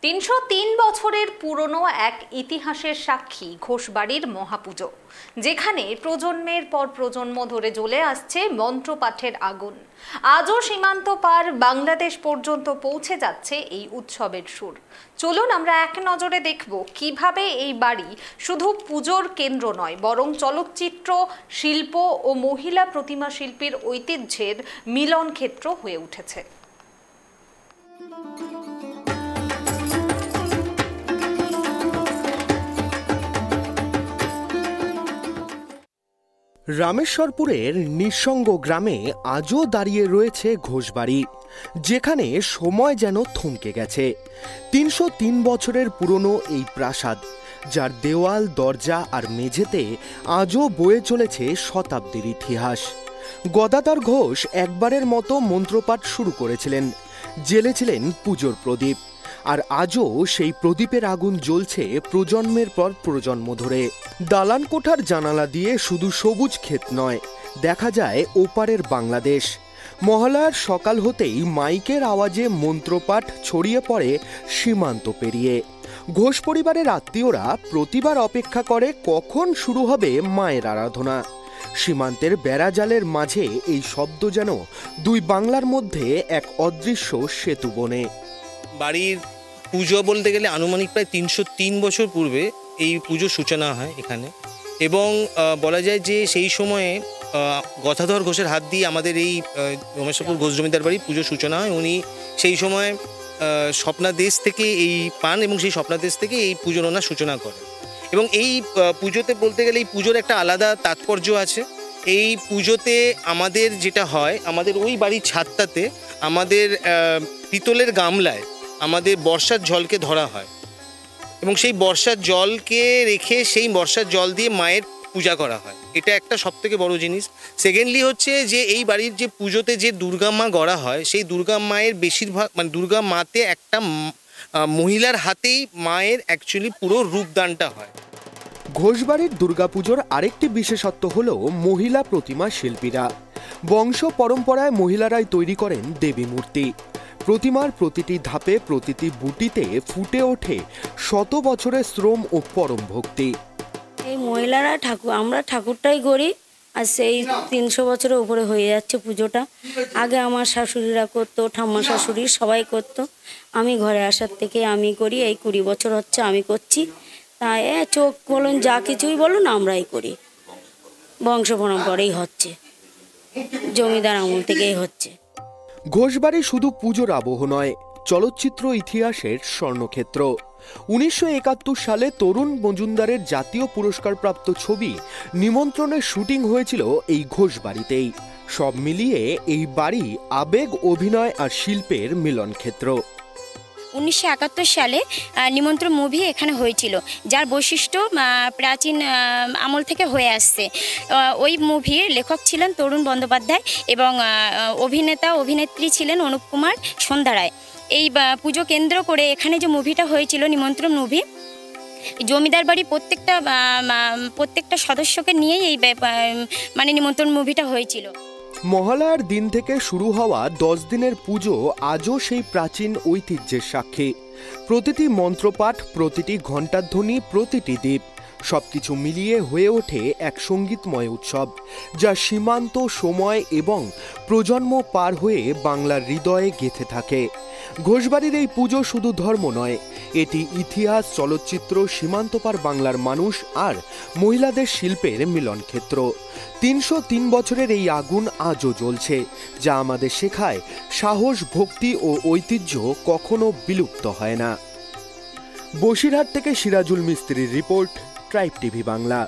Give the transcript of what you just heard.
৩০৩ বছরের পুরনো এক ইতিহাসের সাক্ষী ঘোষবাড়ির মহাপুজো, যেখানে প্রজন্মের পর প্রজন্ম ধরে জ্বলে আসছে মন্ত্রপাঠের আগুন। আজও সীমান্ত পার বাংলাদেশ পর্যন্ত পৌঁছে যাচ্ছে এই উৎসবের সুর। চলুন আমরা এক নজরে দেখব কিভাবে এই বাড়ি শুধু পুজোর কেন্দ্র নয়, বরং চলচ্চিত্র, শিল্প ও মহিলা প্রতিমা শিল্পীর ঐতিহ্যের মিলন ক্ষেত্র হয়ে উঠেছে। রামেশ্বরপুরের নিঃসঙ্গ গ্রামে আজও দাঁড়িয়ে রয়েছে ঘোষবাড়ি, যেখানে সময় যেন থমকে গেছে। ৩০৩ বছরের পুরনো এই প্রাসাদ, যার দেওয়াল, দরজা আর মেঝেতে আজও বয়ে চলেছে শতাব্দীর ইতিহাস। গদাধর ঘোষ একবারের মতো মন্ত্রপাঠ শুরু করেছিলেন, জ্বেলেছিলেন পুজোর প্রদীপ, আর আজও সেই প্রদীপের আগুন জ্বলছে প্রজন্মের পর প্রজন্ম ধরে। দালান কোঠার জানালা দিয়ে শুধু সবুজ ক্ষেত নয়, দেখা যায় ওপারের বাংলাদেশ। মহালয়ার সকাল হতেই মাইকের আওয়াজে মন্ত্রপাঠ ছড়িয়ে পড়ে সীমান্ত পেরিয়ে। ঘোষ পরিবারের আত্মীয়রা প্রতিবার অপেক্ষা করে কখন শুরু হবে মায়ের আরাধনা। সীমান্তের বেড়াজালের মাঝে এই শব্দ যেন দুই বাংলার মধ্যে এক অদৃশ্য সেতু বনে। বাড়ির পুজো বলতে গেলে আনুমানিক প্রায় ৩০৩ বছর পূর্বে এই পুজোর সূচনা হয় এখানে, এবং বলা যায় যে সেই সময়ে গদাধর ঘোষের হাত দিয়ে আমাদের এই রমেশ্বরপুর ঘোষ জমিদার বাড়ির পুজোর সূচনা হয়। উনি সেই সময় স্বপ্নাদেশ থেকে এই পান এবং সেই স্বপ্নাদেশ থেকে এই পুজোর ওনার সূচনা করেন। এবং এই পুজোতে বলতে গেলে এই পুজোর একটা আলাদা তাৎপর্য আছে। এই পুজোতে আমাদের যেটা হয়, আমাদের ওই বাড়ির ছাদটাতে আমাদের পিতলের গামলায় আমাদের বর্ষার জলকে ধরা হয়, এবং সেই বর্ষার জলকে রেখে সেই বর্ষার জল দিয়ে মায়ের পূজা করা হয়। এটা একটা সবথেকে বড় জিনিস। সেকেন্ডলি হচ্ছে যে এই বাড়ির যে পুজোতে যে দুর্গা মা গড়া হয়, সেই দুর্গা মায়ের বেশিরভাগ দুর্গা মাতে একটা মহিলার হাতেই মায়ের অ্যাকচুয়ালি পুরো রূপদানটা হয়। ঘোষবাড়ির দুর্গাপুজোর আরেকটি বিশেষত্ব হল মহিলা প্রতিমা শিল্পীরা। বংশ পরম্পরায় মহিলারাই তৈরি করেন দেবী মূর্তি। প্রতিমার প্রতিটি ধাপে, প্রতিটি বুটিতে ফুটে ওঠে শত বছরের শ্রম ও পরম ভক্তি। এই মহিলারা আমরা ঠাকুরটাই গড়ি, আর সেই ৩০০ বছরের উপরে হয়ে যাচ্ছে পুজোটা। আগে আমার শাশুড়িরা করতো, ঠাম্মা শাশুড়ি সবাই করতো। আমি ঘরে আসার থেকে আমি করি, এই ২০ বছর হচ্ছে আমি করছি। তাই চোখ বলুন, যা কিছুই বলুন, আমরাই করি। বংশ পরম্পরাই হচ্ছে, জমিদার আমল থেকেই হচ্ছে। ঘোষবাড়ি শুধু পুজোর আবহ নয়, চলচ্চিত্র ইতিহাসের স্বর্ণক্ষেত্র। ১৯৭১ সালে তরুণ মজুমদারের জাতীয় পুরস্কারপ্রাপ্ত ছবি নিমন্ত্রণের শুটিং হয়েছিল এই ঘোষবাড়িতেই। সব মিলিয়ে এই বাড়ি আবেগ, অভিনয় আর শিল্পের মিলনক্ষেত্র। ১৯৭১ সালে নিমন্ত্রণ মুভি এখানে হয়েছিল, যার বৈশিষ্ট্য প্রাচীন আমল থেকে হয়ে আসছে। ওই মুভির লেখক ছিলেন তরুণ বন্দ্যোপাধ্যায় এবং অভিনেতা অভিনেত্রী ছিলেন অনুপ কুমার, সন্ধ্যা রায়। এই পুজো কেন্দ্র করে এখানে যে মুভিটা হয়েছিল নিমন্ত্রণ মুভি, জমিদার বাড়ি প্রত্যেকটা সদস্যকে নিয়েই এই নিমন্ত্রণ মুভিটা হয়েছিল। মহালয়ার দিন থেকে শুরু হওয়া ১০ দিনের পুজো আজও সেই প্রাচীন ঐতিহ্যের সাক্ষী। প্রতিটি মন্ত্রপাঠ, প্রতিটি ঘণ্টাধ্বনি, প্রতিটি দ্বীপ, সবকিছু মিলিয়ে হয়ে ওঠে এক সঙ্গীতময় উৎসব, যা সীমান্ত, সময় এবং প্রজন্ম পার হয়ে বাংলার হৃদয়ে গেঁথে থাকে। ঘোষবাড়ির এই পুজো শুধু ধর্ম নয়, এটি ইতিহাস, চলচ্চিত্র, সীমান্তপার বাংলার মানুষ আর মহিলাদের শিল্পের মিলনক্ষেত্র। ৩০৩ বছরের এই আগুন আজও জ্বলছে, যা আমাদের শেখায় সাহস, ভক্তি ও ঐতিহ্য কখনো বিলুপ্ত হয় না। বসিরহাট থেকে সিরাজুল মিস্ত্রির রিপোর্ট, ট্রাইব টিভি বাংলা।